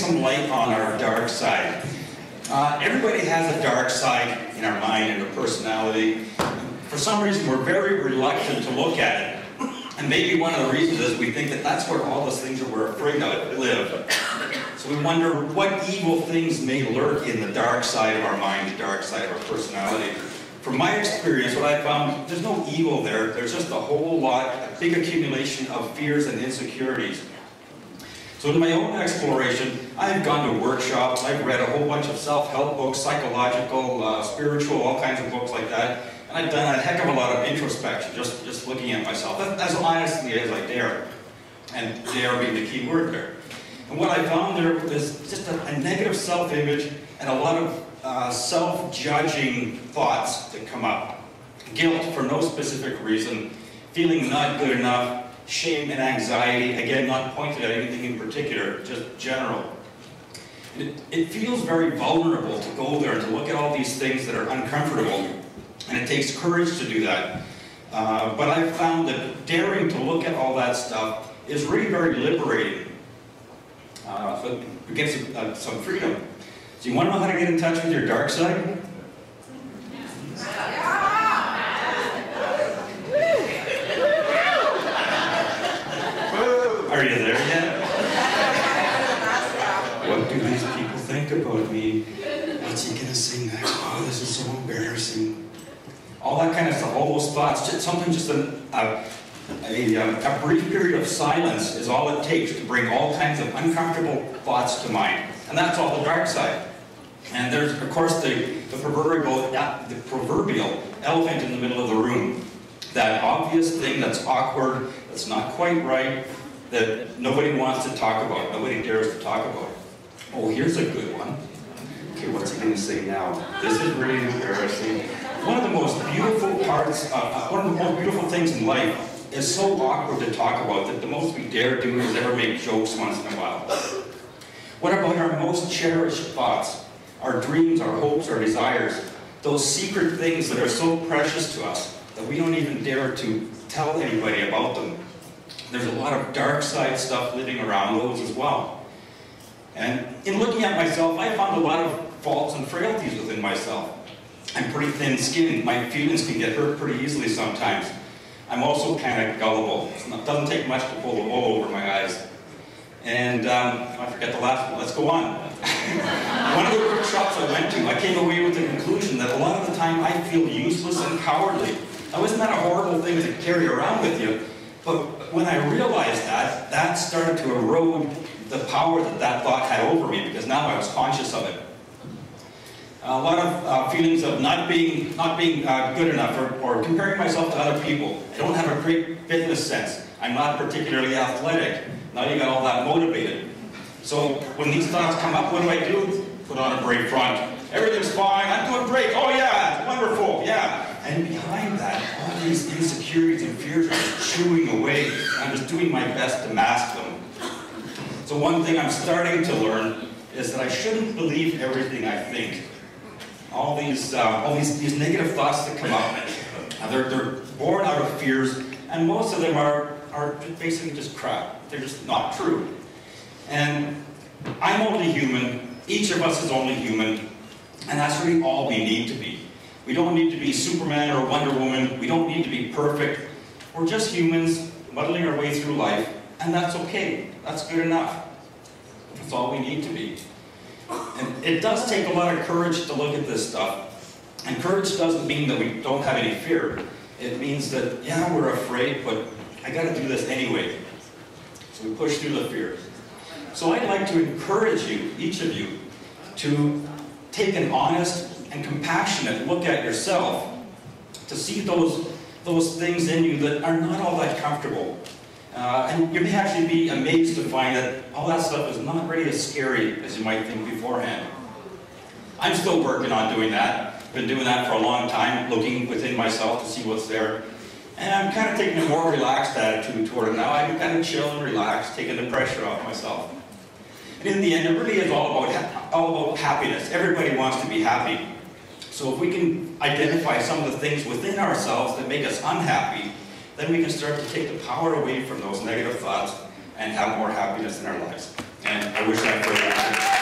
some light on our dark side. Everybody has a dark side in our mind and our personality. For some reason, we're very reluctant to look at it. And maybe one of the reasons is we think that that's where all those things that we're afraid of live. So we wonder what evil things may lurk in the dark side of our mind, the dark side of our personality. From my experience, what I found, there's no evil there. There's just a whole lot, a big accumulation of fears and insecurities. So in my own exploration, I've gone to workshops, I've read a whole bunch of self-help books, psychological, spiritual, all kinds of books like that. And I've done a heck of a lot of introspection, just looking at myself, as honestly as I dare. And dare being the key word there. And what I found there is just a negative self-image and a lot of self-judging thoughts that come up. Guilt for no specific reason, feeling not good enough, shame and anxiety, again not pointed at anything in particular, just general. It feels very vulnerable to go there and to look at all these things that are uncomfortable. And it takes courage to do that. But I've found that daring to look at all that stuff is really very liberating. So it gives some freedom. So you want to know how to get in touch with your dark side? Are you there yet? What do these people think about me? What's he going to say next? Oh, this is so embarrassing. All that kind of stuff, all those thoughts, sometimes just a brief period of silence is all it takes to bring all kinds of uncomfortable thoughts to mind. And that's all the dark side. And there's, of course, the proverbial elephant in the middle of the room. That obvious thing that's awkward, that's not quite right, that nobody wants to talk about, nobody dares to talk about. Oh, here's a good one. Okay, what's he going to say now? This is really embarrassing. One of the most beautiful parts, one of the most beautiful things in life is so awkward to talk about that the most we dare do is ever make jokes once in a while. What about our most cherished thoughts, our dreams, our hopes, our desires, those secret things that are so precious to us that we don't even dare to tell anybody about them? There's a lot of dark side stuff living around those as well. And in looking at myself, I found a lot of faults and frailties within myself. I'm pretty thin-skinned. My feelings can get hurt pretty easily sometimes. I'm also kind of gullible. It doesn't take much to pull the wool over my eyes. And I forget the last one. Let's go on. One of the workshops I went to, I came away with the conclusion that a lot of the time I feel useless and cowardly. Now, isn't that a horrible thing to carry around with you? But when I realized that, that started to erode the power that that thought had over me, because now I was conscious of it. A lot of feelings of not being good enough, or comparing myself to other people. I don't have a great fitness sense. I'm not particularly athletic. Now you got all that motivated. So when these thoughts come up, what do? Put on a brave front. Everything's fine. I'm doing great. Oh yeah, it's wonderful. Yeah. And behind that, all these insecurities and fears are just chewing away. I'm just doing my best to mask them. So one thing I'm starting to learn is that I shouldn't believe everything I think. All these negative thoughts that come up, they're born out of fears, and most of them are basically just crap. They're just not true. And I'm only human. Each of us is only human, and that's really all we need to be. We don't need to be Superman or Wonder Woman. We don't need to be perfect. We're just humans muddling our way through life, and that's okay. That's good enough. That's all we need to be. And it does take a lot of courage to look at this stuff. And courage doesn't mean that we don't have any fear. It means that, yeah, we're afraid, but I got to do this anyway. So we push through the fears. So I'd like to encourage you, each of you, to take an honest and compassionate look at yourself, to see those things in you that are not all that comfortable. And you may actually be amazed to find that all that stuff is not really as scary as you might think beforehand. I'm still working on doing that. I've been doing that for a long time, looking within myself to see what's there. And I'm kind of taking a more relaxed attitude toward it now. I'm kind of chill and relaxed, taking the pressure off myself. And in the end, it really is all about happiness. Everybody wants to be happy. So if we can identify some of the things within ourselves that make us unhappy, then we can start to take the power away from those negative thoughts and have more happiness in our lives. And I wish that for